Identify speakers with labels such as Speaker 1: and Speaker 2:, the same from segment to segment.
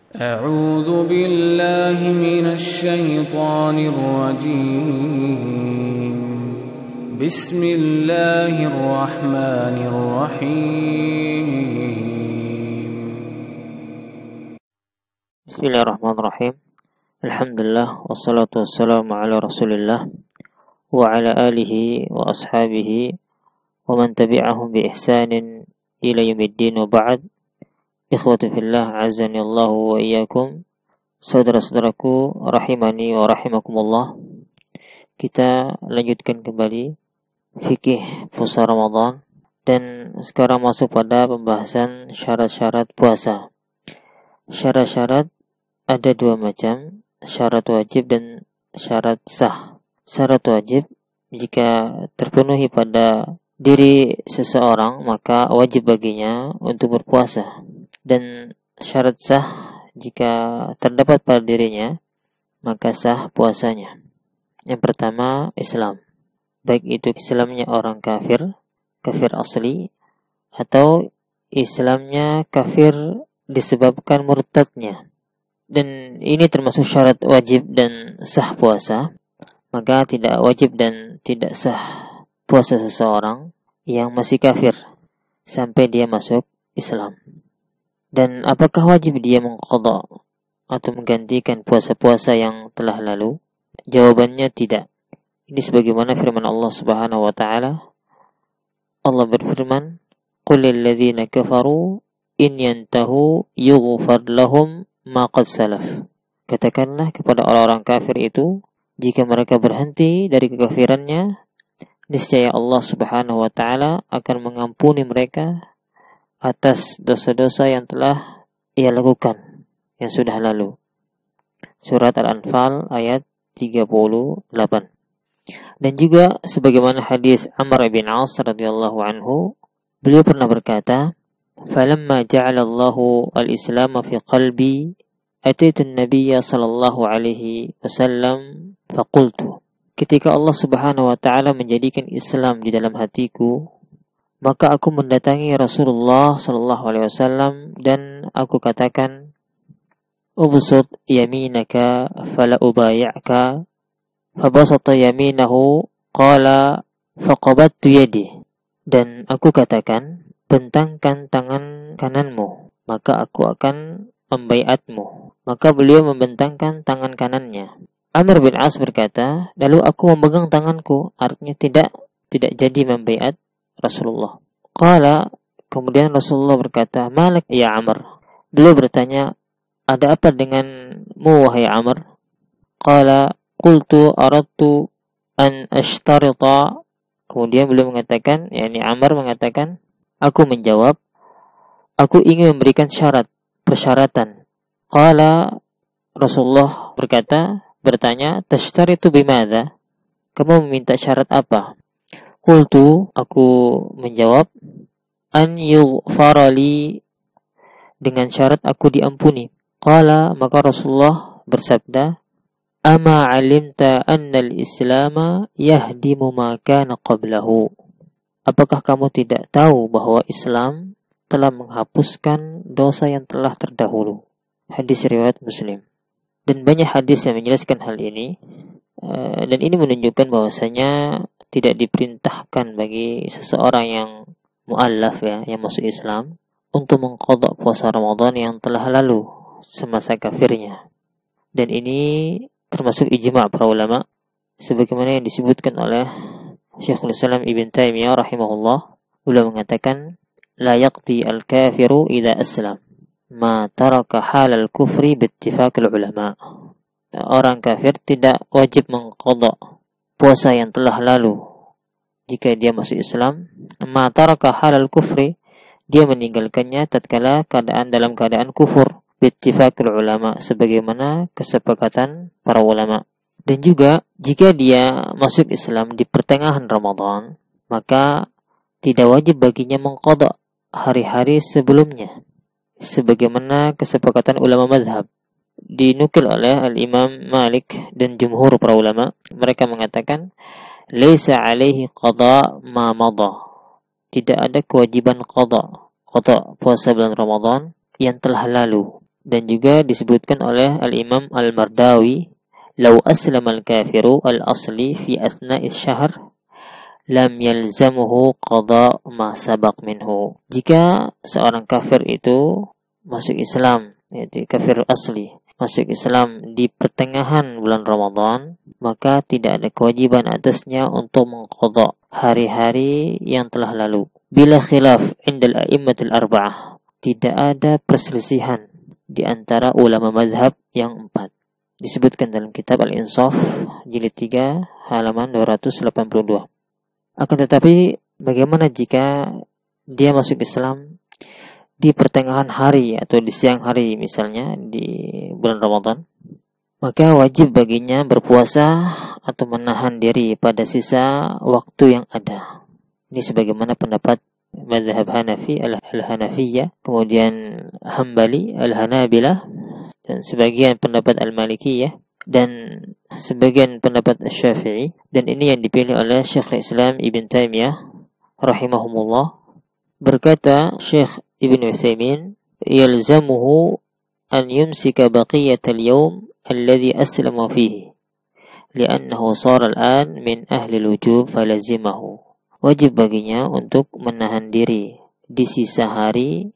Speaker 1: أعوذ بالله من الشيطان الرجيم بسم الله الرحمن الرحيم
Speaker 2: بسم الله الرحمن الرحيم. الحمد لله والصلاة والسلام على رسول الله وعلى آله وأصحابه ومن تبعهم بإحسان إلى يوم الدين وبعد. Ikhwati fillah, azani Allah wa iyyakum. Saudara-saudaraku rahimani wa rahimakumullah. Kita lanjutkan kembali fikih puasa Ramadan dan sekarang masuk pada pembahasan syarat-syarat puasa. Syarat-syarat ada dua macam, syarat wajib dan syarat sah. Syarat wajib jika terpenuhi pada diri seseorang maka wajib baginya untuk berpuasa. Dan syarat sah jika terdapat pada dirinya maka sah puasanya. Yang pertama, Islam. Baik itu Islamnya orang kafir asli, atau Islamnya kafir disebabkan murtadnya. Dan ini termasuk syarat wajib dan sah puasa. Maka tidak wajib dan tidak sah puasa seseorang yang masih kafir sampai dia masuk Islam. Dan apakah wajib dia mengqadha atau menggantikan puasa-puasa yang telah lalu? Jawabannya tidak. Ini sebagaimana firman Allah Subhanahu wa taala. Allah berfirman, "Qul lil ladzina kafaru in yantahu yughfar lahum ma qad salaf." Katakanlah kepada orang-orang kafir itu, jika mereka berhenti dari kekafirannya, niscaya Allah Subhanahu wa taala akan mengampuni mereka atas dosa-dosa yang telah ia lakukan, yang sudah lalu. Surat Al-Anfal ayat 38. Dan juga sebagaimana hadis Amr bin As radhiyallahu anhu, beliau pernah berkata, "Falamma ja'ala Allahu al-Islam fi qalbi, ataitu an-nabiyya sallallahu alaihi wasallam faqultu." Ketika Allah Subhanahu wa taala menjadikan Islam di dalam hatiku, maka aku mendatangi Rasulullah sallallahu alaihi wasallam dan aku katakan, "Ubsut yaminaka fala ubayyaka." Fabasata yaminahu qala faqabattu yadi. Dan aku katakan, "Bentangkan tangan kananmu, maka aku akan membaiatmu." Maka beliau membentangkan tangan kanannya. Amr bin As berkata, lalu aku memegang tanganku, artinya tidak jadi membaiat Rasulullah. Qala, kemudian Rasulullah berkata, "Malak ya Amr?" Beliau bertanya, "Ada apa denganmu wahai Amr?" Qala, "Qultu aradtu an ashtarita." Kemudian beliau mengatakan, yakni Amr mengatakan, aku menjawab, aku ingin memberikan persyaratan. Qala, Rasulullah bertanya, "Tashtaritu bimadza?" Kamu meminta syarat apa? Qultu, aku menjawab, an yughfara li, dengan syarat aku diampuni. Qala, maka Rasulullah bersabda, "Ama 'alimta anna al-Islama yahdimu ma kana qablahu." Apakah kamu tidak tahu bahwa Islam telah menghapuskan dosa yang telah terdahulu? Hadis riwayat Muslim. Dan banyak hadis yang menjelaskan hal ini. Dan ini menunjukkan bahwasanya tidak diperintahkan bagi seseorang yang mu'allaf, yang masuk Islam, untuk mengqadha puasa Ramadan yang telah lalu semasa kafirnya. Dan ini termasuk ijma' para ulama, sebagaimana yang disebutkan oleh Syekhul Islam Ibn Taimiyah rahimahullah. Beliau mengatakan, "La yaqdi al-kafiru idza aslam ma taraka halal kufri bittifaqil ulama." Orang kafir tidak wajib mengqadha puasa yang telah lalu jika dia masuk Islam. Ma taraka halal kufri, dia meninggalkannya tatkala dalam keadaan kufur, bittifaqil ulama, sebagaimana kesepakatan para ulama. Dan juga jika dia masuk Islam di pertengahan Ramadan, maka tidak wajib baginya mengqadha hari-hari sebelumnya, sebagaimana kesepakatan ulama mazhab. Dinukil oleh Al-Imam Malik dan jumhur para ulama, mereka mengatakan, "Laisa alaihi qada ma madha." Tidak ada kewajiban qada puasa bulan Ramadan yang telah lalu. Dan juga disebutkan oleh Al-Imam Al-Mardawi, "Lau aslama al-kafiru al-asli fi athna'is syahr, lam yalzamuhu qada ma sabaq minhu." Jika seorang kafir itu masuk Islam, yaitu kafir asli, masuk Islam di pertengahan bulan Ramadan, maka tidak ada kewajiban atasnya untuk mengqada hari-hari yang telah lalu. Bila khilaf indal a'immatil arba'ah, tidak ada perselisihan di antara ulama mazhab yang 4. Disebutkan dalam kitab Al-Insaf jilid 3 halaman 282. Akan tetapi bagaimana jika dia masuk Islam di pertengahan hari atau di siang hari misalnya di bulan Ramadan? Maka wajib baginya berpuasa atau menahan diri pada sisa waktu yang ada. Ini sebagaimana pendapat mazhab Hanafi al-Hanafiyah, kemudian Hambali al-Hanabilah, dan sebagian pendapat al-Malikiyah, dan sebagian pendapat Syafi'i. Dan ini yang dipilih oleh Syekh Islam Ibn Taimiyah rahimahumullah. Berkata Syekh Ibn Utsaimin, "Yalzamuhu an yumsika baqiyatal yawm alladhi aslama fihi, li'annahu shara al-an min ahli al-wujub falazimahu." Wajib baginya untuk menahan diri di sisa hari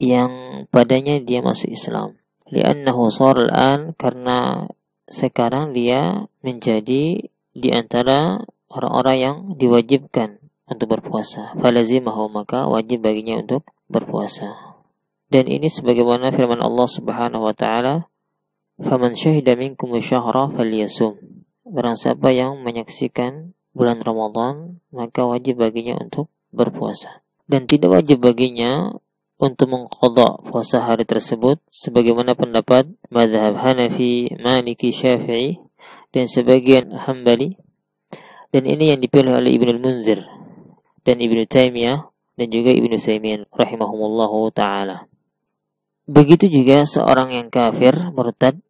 Speaker 2: yang padanya dia masuk Islam. Li'annahu shara al-an, karena sekarang dia menjadi di antara orang-orang yang diwajibkan untuk berpuasa. Falazimahu, maka wajib baginya untuk berpuasa. Dan ini sebagaimana firman Allah Subhanahu wa taala, "Faman syahida minkum asyhara falyasum." Barang siapa yang menyaksikan bulan Ramadan, maka wajib baginya untuk berpuasa. Dan tidak wajib baginya untuk mengqadha puasa hari tersebut sebagaimana pendapat mazhab Hanafi, Maliki, Syafi'i, dan sebagian Hambali. Dan ini yang dipilih oleh Ibnu Munzir dan Ibnu Taimiyah dan juga Ibnu Utsaimin rahimahumullahu taala. Begitu juga seorang yang kafir murtad,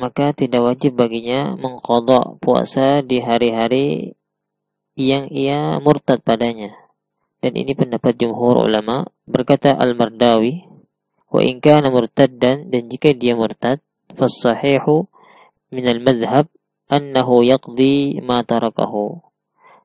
Speaker 2: maka tidak wajib baginya mengqadha puasa di hari-hari yang ia murtad padanya. Dan ini pendapat jumhur ulama. Berkata Al-Mardawi, "Wa in kana murtaddan," dan jika dia murtad, "fas-sahihu min al-madhhab annahu yaqdi ma tarakahu."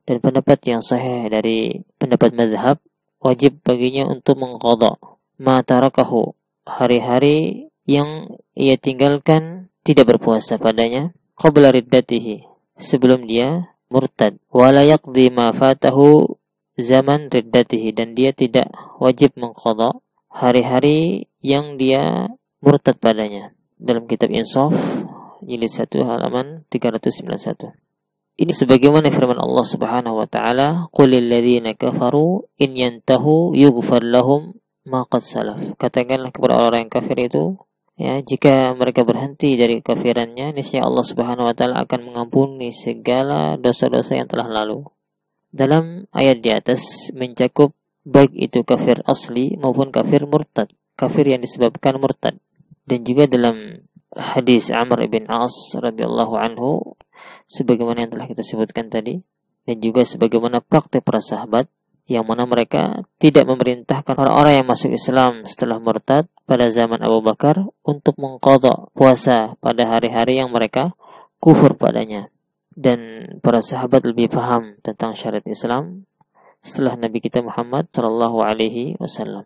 Speaker 2: Dan pendapat yang sahih dari pendapat mazhab, wajib baginya untuk mengqadha ma tarakahu, hari-hari yang ia tinggalkan tidak berpuasa padanya, qabla riddatihi, sebelum dia murtad, wala yaqdi ma fatahu zaman riddatihi, dan dia tidak wajib mengqadha hari-hari yang dia murtad padanya. Dalam kitab Insaf jilid 1 halaman 391. Ini sebagaimana firman Allah Subhanahu wa taala, "Qulil ladzina kafaru in yantahu yughfar lahum ma qad salaf." Katakanlah kepada orang yang kafir itu, ya, jika mereka berhenti dari kafirannya, niscaya Allah Subhanahu wa taala akan mengampuni segala dosa-dosa yang telah lalu. Dalam ayat di atas mencakup baik itu kafir asli maupun kafir murtad, kafir yang disebabkan murtad. Dan juga dalam hadis Amr ibn As radhiyallahu anhu, sebagaimana yang telah kita sebutkan tadi, dan juga sebagaimana praktik para sahabat, yang mana mereka tidak memerintahkan orang-orang yang masuk Islam setelah murtad pada zaman Abu Bakar untuk mengqadha puasa pada hari-hari yang mereka kufur padanya. Dan para sahabat lebih paham tentang syariat Islam setelah Nabi kita Muhammad sallallahu alaihi wasallam.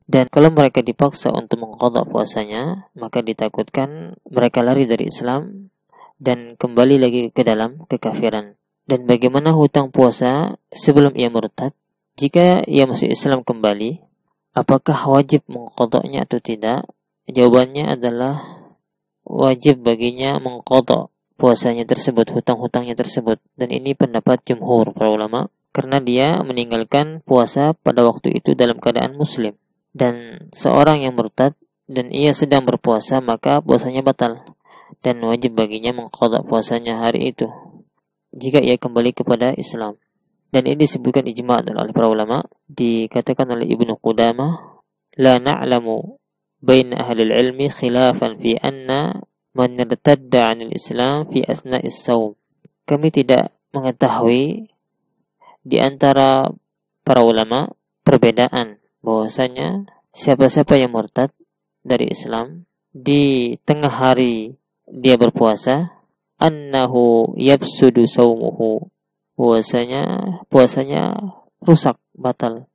Speaker 2: Dan kalau mereka dipaksa untuk mengqadha puasanya, maka ditakutkan mereka lari dari Islam dan kembali lagi ke dalam kekafiran. Dan bagaimana hutang puasa sebelum ia murtad? Jika ia masuk Islam kembali, apakah wajib mengqadhanya atau tidak? Jawabannya adalah wajib baginya mengqadha puasanya tersebut, hutang-hutangnya tersebut. Dan ini pendapat jumhur para ulama, karena dia meninggalkan puasa pada waktu itu dalam keadaan muslim. Dan seorang yang murtad dan ia sedang berpuasa, maka puasanya batal, dan wajib baginya mengqadha puasanya hari itu jika ia kembali kepada Islam. Dan ini disebutkan ijma' oleh para ulama. Dikatakan oleh Ibnu Qudamah, "La na'lamu baina ahli al-ilmi khilafan fi anna man irtadda 'anil Islam fi asna'is shaum." Kami tidak mengetahui di antara para ulama perbedaan bahwasanya siapa-siapa yang murtad dari Islam di tengah hari dia berpuasa, annahu yafsudu saumuhu, puasanya rusak, batal.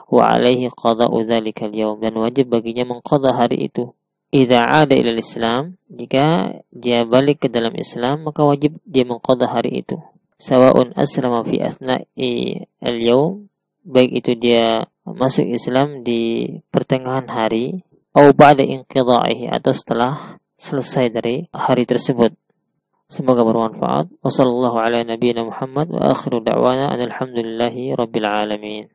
Speaker 2: Wa alaihi qada'u dzalikal yaum, dan wajib baginya mengqada hari itu. Idza 'ada ilal Islam, jika dia balik ke dalam Islam maka wajib dia mengqada hari itu. Sawa'un aslama fi asna'i al-yaum, baik itu dia masuk Islam di pertengahan hari, atau ba'da inqidha'ihi, atau setelah selesai dari hari tersebut. Semoga bermanfaat. Wassallallahu ala nabiyyina Muhammad wa akhiru da'wana alhamdulillahi rabbil alamin.